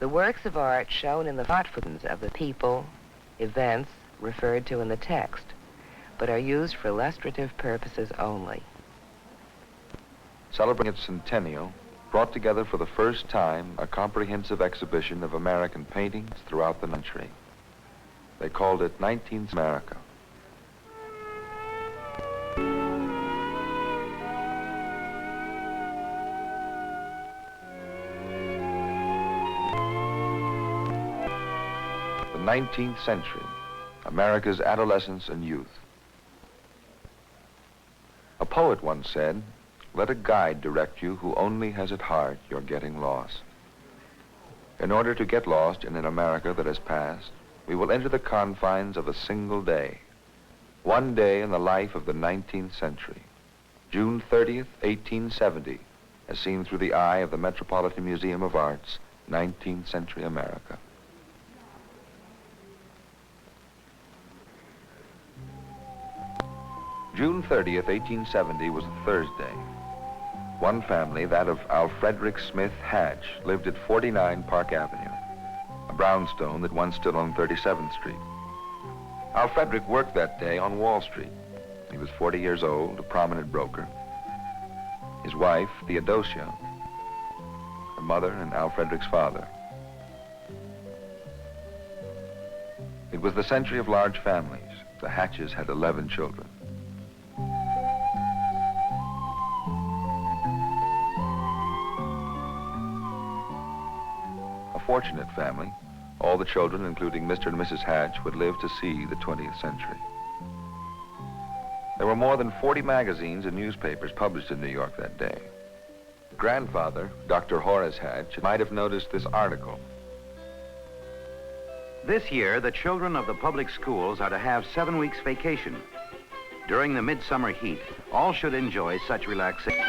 The works of art shown in the thoughtfulness of the people, events referred to in the text, but are used for illustrative purposes only. Celebrating its centennial, brought together for the first time a comprehensive exhibition of American paintings throughout the country. They called it 19th America. The 19th century, America's adolescence and youth. A poet once said, "Let a guide direct you who only has at heart your getting lost." In order to get lost in an America that has passed, we will enter the confines of a single day. One day in the life of the 19th century. June 30th, 1870, as seen through the eye of the Metropolitan Museum of Art's 19th Century America. June 30th, 1870 was a Thursday. One family, that of Alfrederick Smith Hatch, lived at 49 Park Avenue, a brownstone that once stood on 37th Street. Alfrederick worked that day on Wall Street. He was 40 years old, a prominent broker. His wife, Theodosia, her mother and Alfrederick's father. It was the century of large families. The Hatches had 11 children. Fortunate family. All the children, including Mr. and Mrs. Hatch, would live to see the 20th century. There were more than 40 magazines and newspapers published in New York that day. Grandfather, Dr. Horace Hatch, might have noticed this article. This year, the children of the public schools are to have 7 weeks vacation. During the midsummer heat, all should enjoy such relaxation.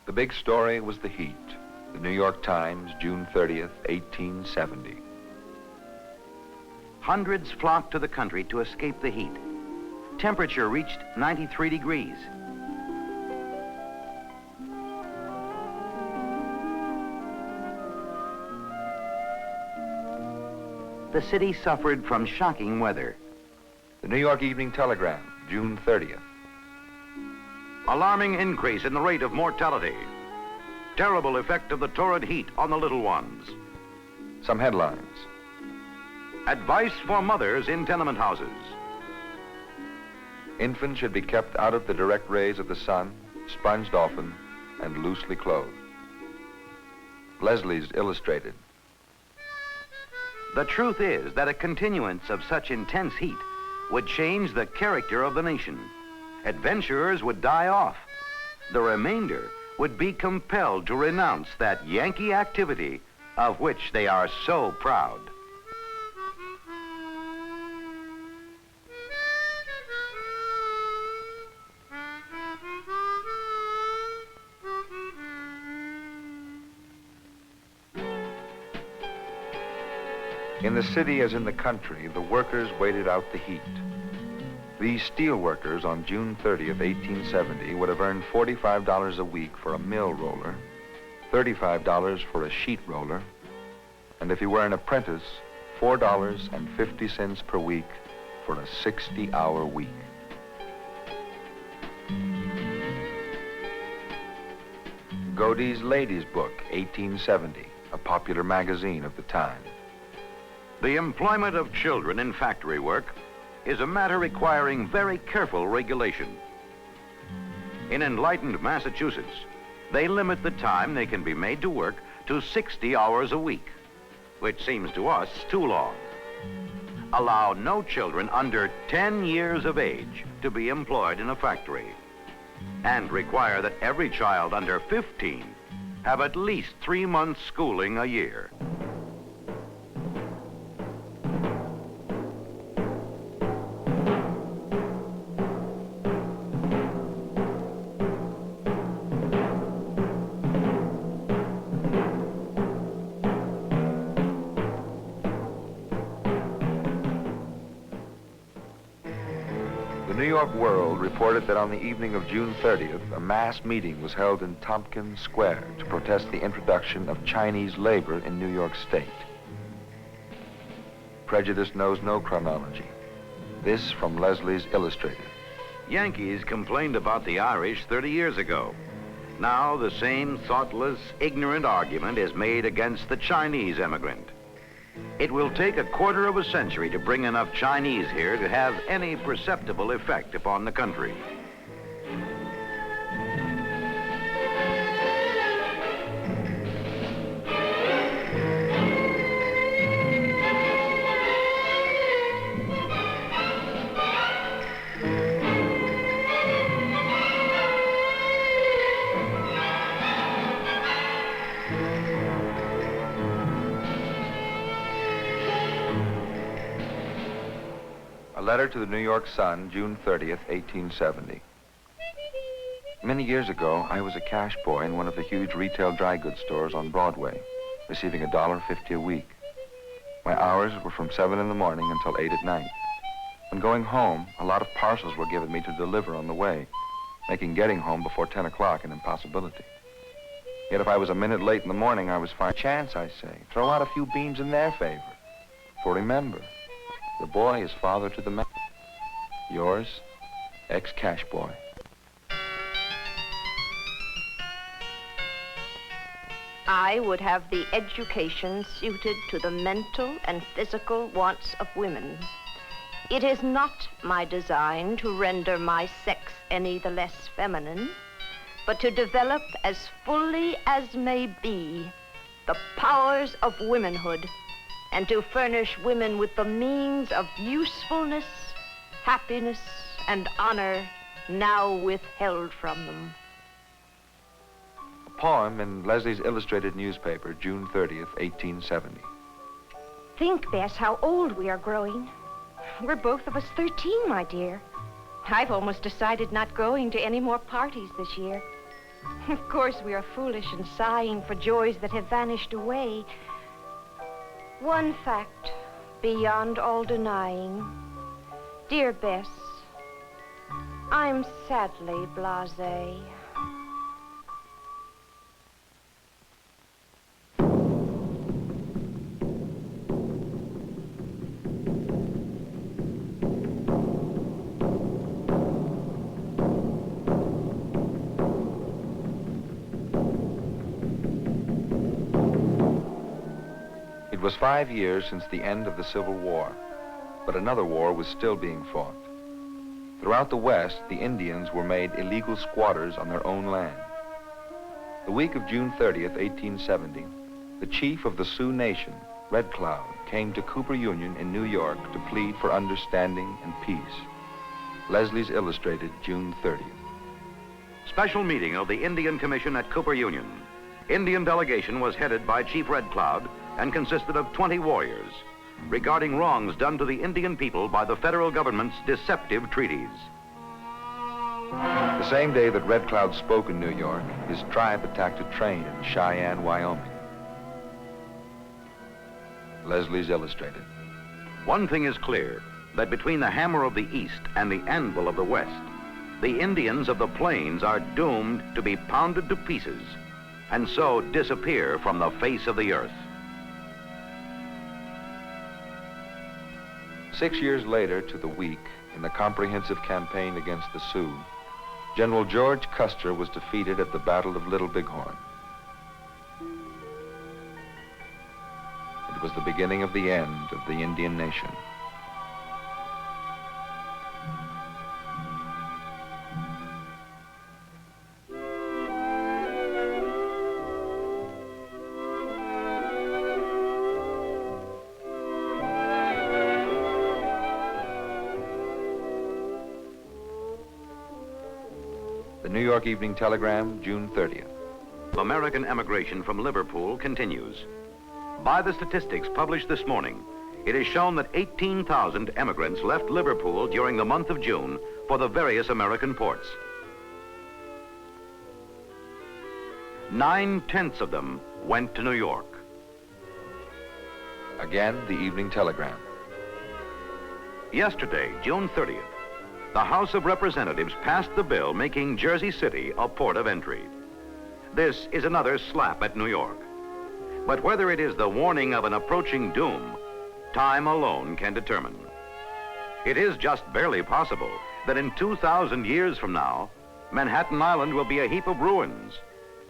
The big story was the heat. The New York Times, June 30th, 1870. Hundreds flocked to the country to escape the heat. Temperature reached 93 degrees. The city suffered from shocking weather. The New York Evening Telegram, June 30th. Alarming increase in the rate of mortality. Terrible effect of the torrid heat on the little ones. Some headlines. Advice for mothers in tenement houses. Infants should be kept out of the direct rays of the sun, sponged often, and loosely clothed. Leslie's Illustrated. The truth is that a continuance of such intense heat would change the character of the nation. Adventurers would die off. The remainder would be compelled to renounce that Yankee activity of which they are so proud. In the city as in the country, the workers waited out the heat. These steel workers on June 30th, 1870 would have earned $45 a week for a mill roller, $35 for a sheet roller, and if you were an apprentice, $4.50 per week for a 60-hour week. Godey's Ladies' Book, 1870, a popular magazine of the time. The employment of children in factory work is a matter requiring very careful regulation. In enlightened Massachusetts, they limit the time they can be made to work to 60 hours a week, which seems to us too long. Allow no children under 10 years of age to be employed in a factory, and require that every child under 15 have at least 3 months schooling a year. The New York World reported that on the evening of June 30th, a mass meeting was held in Tompkins Square to protest the introduction of Chinese labor in New York State. Prejudice knows no chronology. This from Leslie's Illustrated. Yankees complained about the Irish 30 years ago. Now the same thoughtless, ignorant argument is made against the Chinese immigrant. It will take a quarter of a century to bring enough Chinese here to have any perceptible effect upon the country. A letter to the New York Sun, June 30th, 1870. Many years ago, I was a cash boy in one of the huge retail dry goods stores on Broadway, receiving $1.50 a week. My hours were from 7 in the morning until 8 at night. When going home, a lot of parcels were given me to deliver on the way, making getting home before 10 o'clock an impossibility. Yet if I was a minute late in the morning, I was fine. Chance, I say. Throw out a few beams in their favor. For remember, the boy is father to the man. Yours, ex-cash boy. I would have the education suited to the mental and physical wants of women. It is not my design to render my sex any the less feminine, but to develop as fully as may be the powers of womanhood, and to furnish women with the means of usefulness, happiness, and honor now withheld from them. A poem in Leslie's Illustrated newspaper, June 30th, 1870. Think, Bess, how old we are growing. We're both of us 13, my dear. I've almost decided not going to any more parties this year. Of course, we are foolish and sighing for joys that have vanished away. One fact, beyond all denying, dear Bess, I'm sadly blasé. It was 5 years since the end of the Civil War, but another war was still being fought. Throughout the West, the Indians were made illegal squatters on their own land. The week of June 30th, 1870, the chief of the Sioux Nation, Red Cloud, came to Cooper Union in New York to plead for understanding and peace. Leslie's Illustrated, June 30th. Special meeting of the Indian Commission at Cooper Union. Indian delegation was headed by Chief Red Cloud and consisted of 20 warriors regarding wrongs done to the Indian people by the federal government's deceptive treaties. The same day that Red Cloud spoke in New York, his tribe attacked a train in Cheyenne, Wyoming. Leslie's Illustrated. One thing is clear, that between the hammer of the East and the anvil of the West, the Indians of the plains are doomed to be pounded to pieces and so disappear from the face of the earth. 6 years later to the week, in the comprehensive campaign against the Sioux, General George Custer was defeated at the Battle of Little Bighorn. It was the beginning of the end of the Indian nation. The New York Evening Telegram, June 30th. American emigration from Liverpool continues. By the statistics published this morning, it is shown that 18,000 emigrants left Liverpool during the month of June for the various American ports. 9/10 of them went to New York. Again, the Evening Telegram. Yesterday, June 30th, the House of Representatives passed the bill making Jersey City a port of entry. This is another slap at New York. But whether it is the warning of an approaching doom, time alone can determine. It is just barely possible that in 2,000 years from now, Manhattan Island will be a heap of ruins,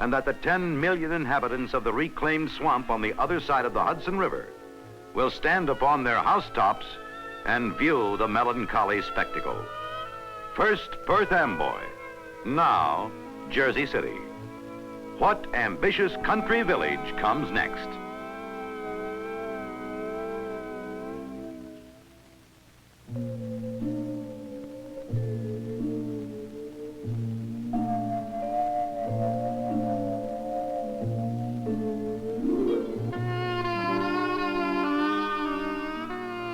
and that the 10 million inhabitants of the reclaimed swamp on the other side of the Hudson River will stand upon their housetops and view the melancholy spectacle. First Perth Amboy, now Jersey City. What ambitious country village comes next?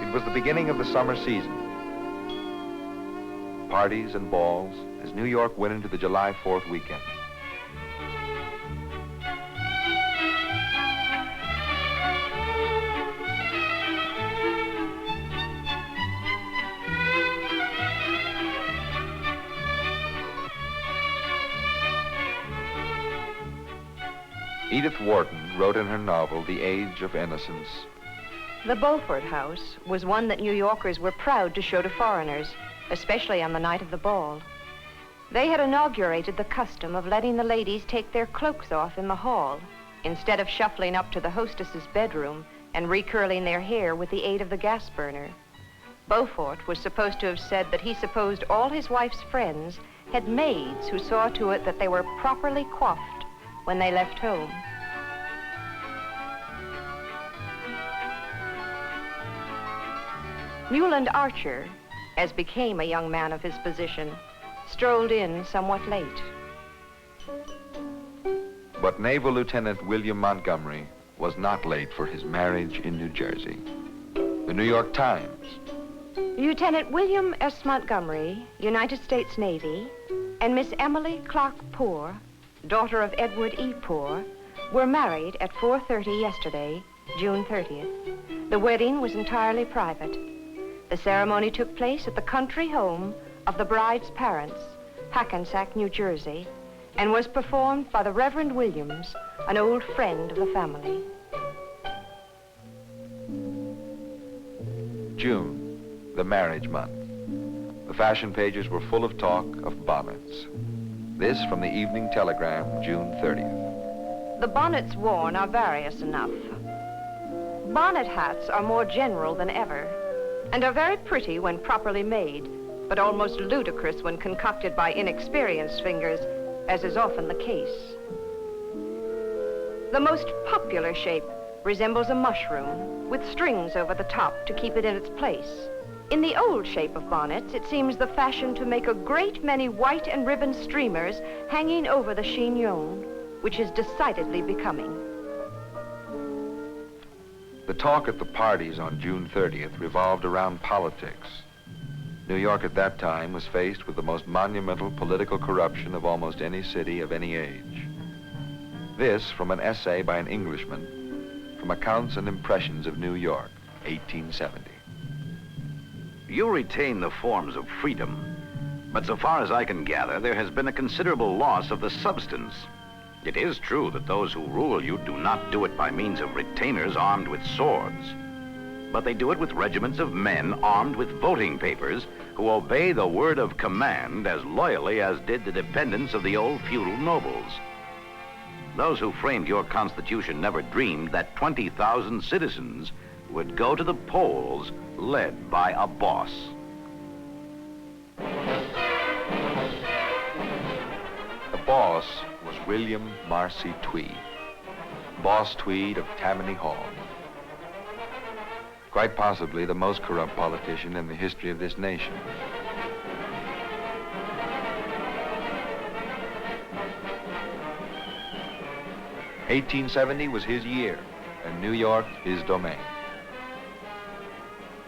It was the beginning of the summer season. Parties and balls as New York went into the July 4th weekend. Edith Wharton wrote in her novel, The Age of Innocence, The Beaufort House was one that New Yorkers were proud to show to foreigners, especially on the night of the ball. They had inaugurated the custom of letting the ladies take their cloaks off in the hall, instead of shuffling up to the hostess's bedroom and recurling their hair with the aid of the gas burner. Beaufort was supposed to have said that he supposed all his wife's friends had maids who saw to it that they were properly coiffed when they left home. Newland Archer, as became a young man of his position, strolled in somewhat late. but Naval Lieutenant William Montgomery was not late for his marriage in New Jersey. The New York Times. Lieutenant William S. Montgomery, United States Navy, and Miss Emily Clark Poor, daughter of Edward E. Poor, were married at 4:30 yesterday, June 30th. The wedding was entirely private. The ceremony took place at the country home of the bride's parents, Hackensack, New Jersey, and was performed by the Reverend Williams, an old friend of the family. June, the marriage month. The fashion pages were full of talk of bonnets. This from the Evening Telegram, June 30th. The bonnets worn are various enough. Bonnet hats are more general than ever, and are very pretty when properly made, but almost ludicrous when concocted by inexperienced fingers, as is often the case. The most popular shape resembles a mushroom, with strings over the top to keep it in its place. In the old shape of bonnets, it seems the fashion to make a great many white and ribbon streamers hanging over the chignon, which is decidedly becoming. The talk at the parties on June 30th revolved around politics. New York at that time was faced with the most monumental political corruption of almost any city of any age. This from an essay by an Englishman from Accounts and Impressions of New York, 1870. You retain the forms of freedom, but so far as I can gather, there has been a considerable loss of the substance. It is true that those who rule you do not do it by means of retainers armed with swords, but they do it with regiments of men armed with voting papers who obey the word of command as loyally as did the dependents of the old feudal nobles. Those who framed your Constitution never dreamed that 20,000 citizens would go to the polls led by a boss. The boss was William Marcy Tweed, Boss Tweed of Tammany Hall. Quite possibly the most corrupt politician in the history of this nation. '70 was his year, and New York his domain.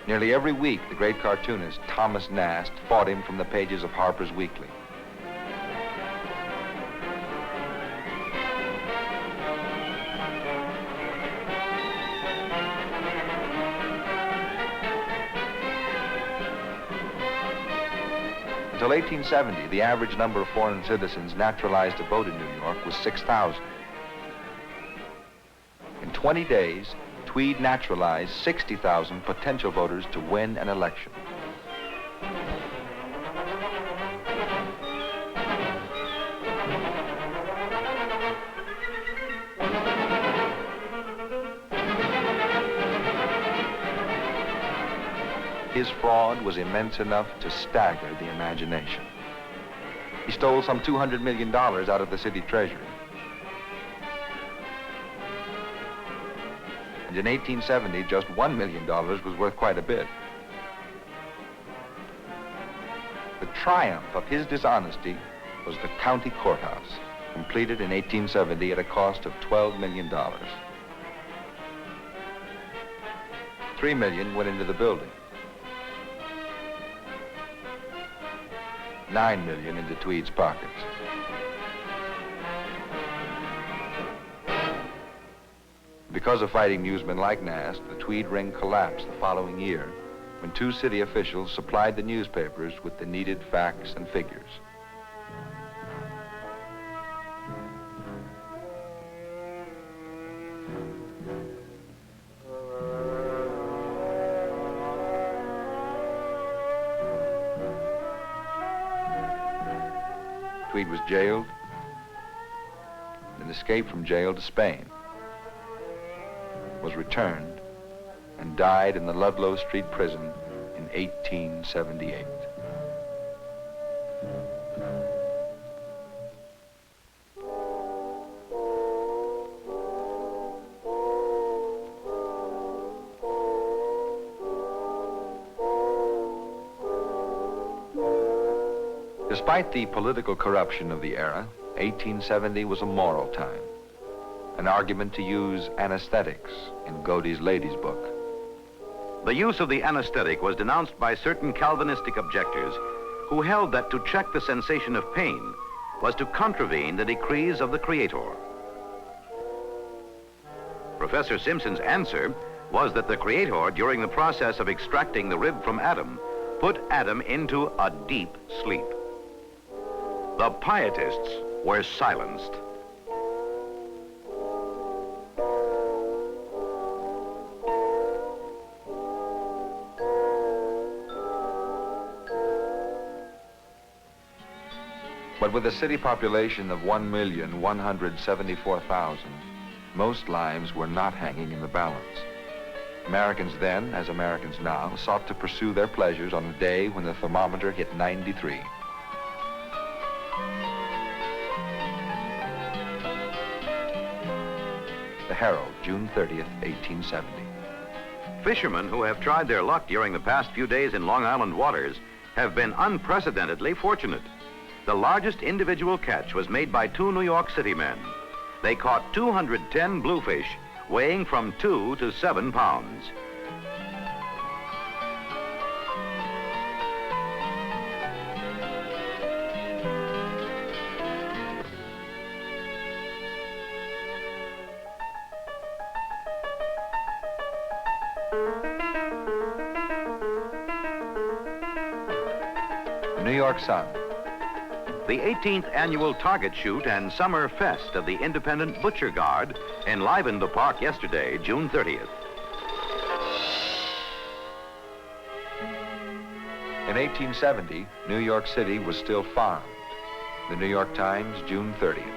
Nearly every week, the great cartoonist Thomas Nast fought him from the pages of Harper's Weekly. Until 1870, the average number of foreign citizens naturalized to vote in New York was 6,000. In 20 days, Tweed naturalized 60,000 potential voters to win an election. His fraud was immense enough to stagger the imagination. He stole some $200 million out of the city treasury. And in 1870, just $1 million was worth quite a bit. The triumph of his dishonesty was the county courthouse, completed in 1870 at a cost of $12 million. $3 million went into the building. $9 million into Tweed's pockets. Because of fighting newsmen like Nast, the Tweed ring collapsed the following year when 2 city officials supplied the newspapers with the needed facts and figures. Tweed was jailed and escaped from jail to Spain, was returned, and died in the Ludlow Street prison in 1878. Despite the political corruption of the era, 1870 was a moral time. An argument to use anesthetics in Godey's Ladies' Book. The use of the anesthetic was denounced by certain Calvinistic objectors who held that to check the sensation of pain was to contravene the decrees of the Creator. Professor Simpson's answer was that the Creator, during the process of extracting the rib from Adam, put Adam into a deep sleep. The pietists were silenced. But with a city population of 1,174,000, most lives were not hanging in the balance. Americans then, as Americans now, sought to pursue their pleasures on a day when the thermometer hit 93. The Herald, June 30th, 1870. Fishermen who have tried their luck during the past few days in Long Island waters have been unprecedentedly fortunate. The largest individual catch was made by 2 New York City men. They caught 210 bluefish weighing from 2 to 7 pounds. New York Sun. The 18th annual Target Shoot and Summer Fest of the Independent Butcher Guard enlivened the park yesterday, June 30th. In 1870, New York City was still farmed. The New York Times, June 30th.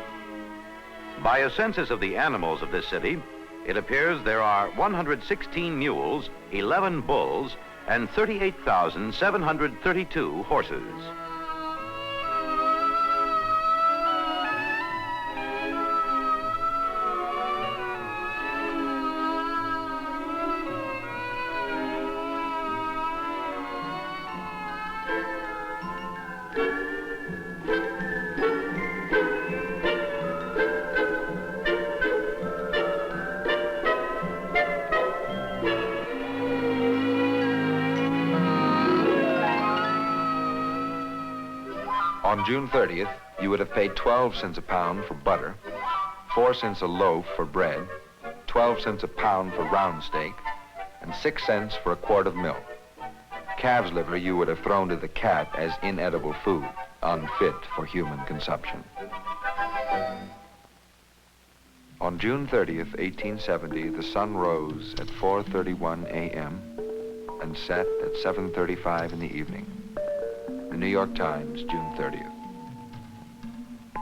By a census of the animals of this city, it appears there are 116 mules, 11 bulls, and 38,732 horses. On June 30th, you would have paid 12 cents a pound for butter, 4 cents a loaf for bread, 12 cents a pound for round steak, and 6 cents for a quart of milk. Calf's liver you would have thrown to the cat as inedible food, unfit for human consumption. On June 30th, 1870, the sun rose at 4:31 a.m. and set at 7:35 in the evening. The New York Times, June 30th.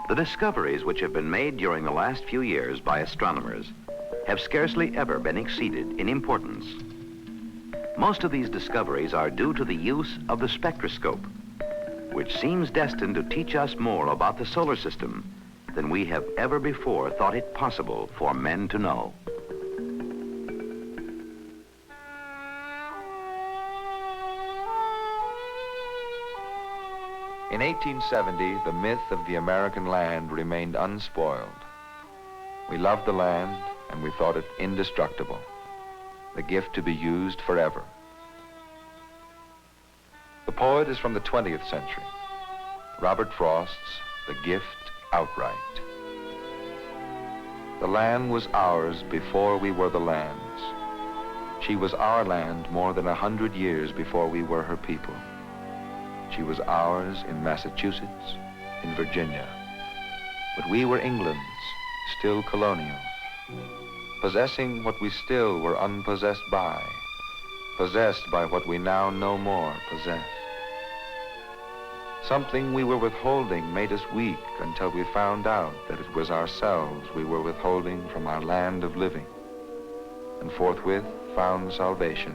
The discoveries which have been made during the last few years by astronomers have scarcely ever been exceeded in importance. Most of these discoveries are due to the use of the spectroscope, which seems destined to teach us more about the solar system than we have ever before thought it possible for men to know. In 1870, the myth of the American land remained unspoiled. We loved the land, and we thought it indestructible, the gift to be used forever. The poet is from the 20th century, Robert Frost's The Gift Outright. The land was ours before we were the land's. She was our land more than 100 years before we were her people. She was ours in Massachusetts, in Virginia. But we were England's, still colonials, possessing what we still were unpossessed by, possessed by what we now no more possess. Something we were withholding made us weak until we found out that it was ourselves we were withholding from our land of living, and forthwith found salvation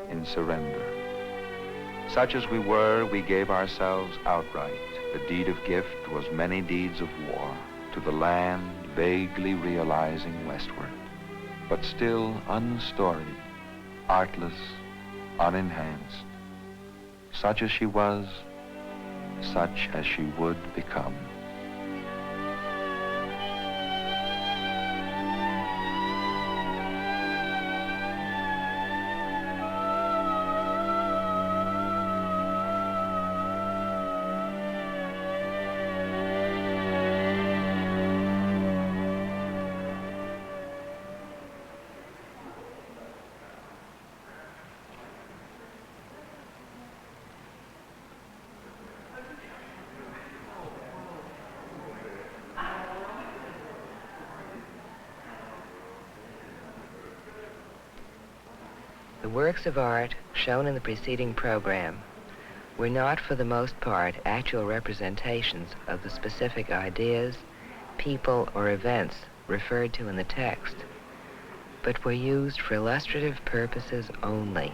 in surrender. Such as we were, we gave ourselves outright. The deed of gift was many deeds of war, to the land vaguely realizing westward, but still unstoried, artless, unenhanced. Such as she was, such as she would become. The works of art shown in the preceding program were not, for the most part, actual representations of the specific ideas, people, or events referred to in the text, but were used for illustrative purposes only.